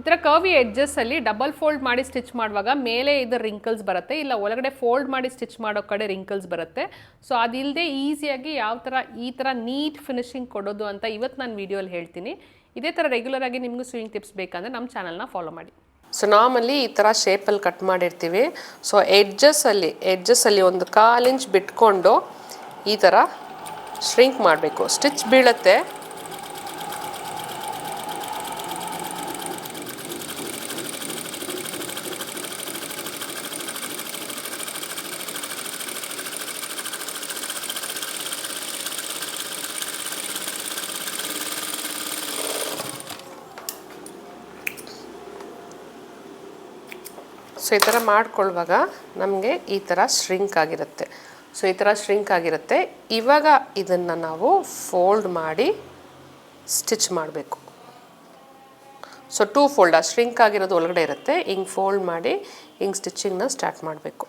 ಥರ ಕರ್ವಿ ಎಡ್ಜಸ್ಸಲ್ಲಿ double fold ಮಾಡಿ stitch ಮಾಡುವಾಗ ಮೇಲೆ ಇದು ರಿಂಕಲ್ಸ್ ಬರುತ್ತೆ, ಇಲ್ಲ ಒಳಗಡೆ ಫೋಲ್ಡ್ ಮಾಡಿ ಸ್ಟಿಚ್ ಮಾಡೋ ಕಡೆ ರಿಂಕಲ್ಸ್ ಬರುತ್ತೆ. ಸೊ ಅದಿಲ್ಲದೆ ಈಸಿಯಾಗಿ ಯಾವ ಥರ ಈ ಥರ ನೀಟ್ ಫಿನಿಶಿಂಗ್ ಕೊಡೋದು ಅಂತ ಇವತ್ತು ನಾನು ವೀಡಿಯೋಲಿ ಹೇಳ್ತೀನಿ. ಇದೇ ಥರ ರೆಗ್ಯುಲರ್ ಆಗಿ ನಿಮಗೂ ಸ್ವಿಂಗ್ ಟಿಪ್ಸ್ ಬೇಕಂದರೆ ನಮ್ಮ ಚಾನಲ್ನ ಫಾಲೋ ಮಾಡಿ. ಸೊ ನಾರ್ಮಲಿ ಈ ಥರ ಶೇಪಲ್ಲಿ ಕಟ್ ಮಾಡಿರ್ತೀವಿ. ಸೊ ಎಡ್ಜಸ್ಸಲ್ಲಿ ಒಂದು 1/4 ಇಂಚ್ ಬಿಟ್ಕೊಂಡು ಈ ಥರ ಶ್ರಿಂಕ್ ಮಾಡಬೇಕು. ಸ್ಟಿಚ್ ಬೀಳುತ್ತೆ. ಸೊ ಈ ಥರ ಮಾಡ್ಕೊಳ್ಳುವಾಗ ನಮಗೆ ಈ ಥರ ಶ್ರಿಂಕ್ ಆಗಿರುತ್ತೆ. ಇವಾಗ ಇದನ್ನು ನಾವು ಫೋಲ್ಡ್ ಮಾಡಿ ಸ್ಟಿಚ್ ಮಾಡಬೇಕು. ಸೊ 2 ಫೋಲ್ಡ್, ಶ್ರಿಂಕ್ ಆಗಿರೋದು ಒಳಗಡೆ ಇರುತ್ತೆ. ಹಿಂಗೆ ಫೋಲ್ಡ್ ಮಾಡಿ ಹಿಂಗೆ ಸ್ಟಿಚಿಂಗ್ನ ಸ್ಟಾರ್ಟ್ ಮಾಡಬೇಕು.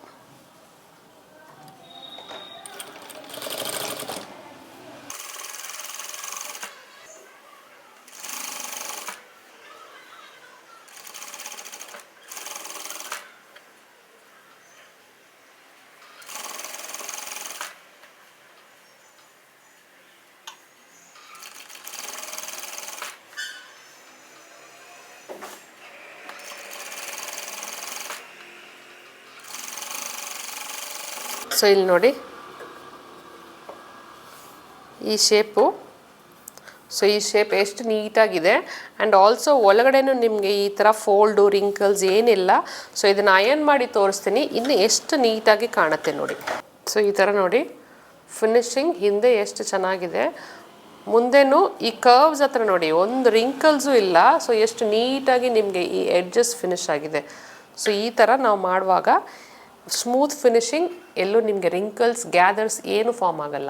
ಸೊ ಇಲ್ಲಿ ನೋಡಿ ಈ ಶೇಪು. ಸೊ ಈ ಶೇಪ್ ಎಷ್ಟು ನೀಟಾಗಿದೆ. ಆ್ಯಂಡ್ ಆಲ್ಸೋ ಒಳಗಡೆನೂ ನಿಮಗೆ ಈ ಥರ ಫೋಲ್ಡು ರಿಂಕಲ್ಸ್ ಏನಿಲ್ಲ. ಸೊ ಇದನ್ನು ಅಯನ್ ಮಾಡಿ ತೋರಿಸ್ತೀನಿ, ಇನ್ನು ಎಷ್ಟು ನೀಟಾಗಿ ಕಾಣುತ್ತೆ ನೋಡಿ. ಸೊ ಈ ಥರ ನೋಡಿ ಫಿನಿಶಿಂಗ್ ಹಿಂದೆ ಎಷ್ಟು ಚೆನ್ನಾಗಿದೆ. ಮುಂದೆನೂ ಈ ಕರ್ವ್ಸ್ ಹತ್ರ ನೋಡಿ ಒಂದು ರಿಂಕಲ್ಸು ಇಲ್ಲ. ಸೊ ಎಷ್ಟು ನೀಟಾಗಿ ನಿಮಗೆ ಈ ಎಡ್ಜಸ್ ಫಿನಿಶ್ ಆಗಿದೆ. ಸೊ ಈ ಥರ ನಾವು ಮಾಡುವಾಗ ಸ್ಮೂತ್ ಫಿನಿಶಿಂಗ್, ಎಲ್ಲೂ ನಿಮಗೆ ರಿಂಕಲ್ಸ್ ಗ್ಯಾದರ್ಸ್ ಏನು ಫಾರ್ಮ್ ಆಗಲ್ಲ.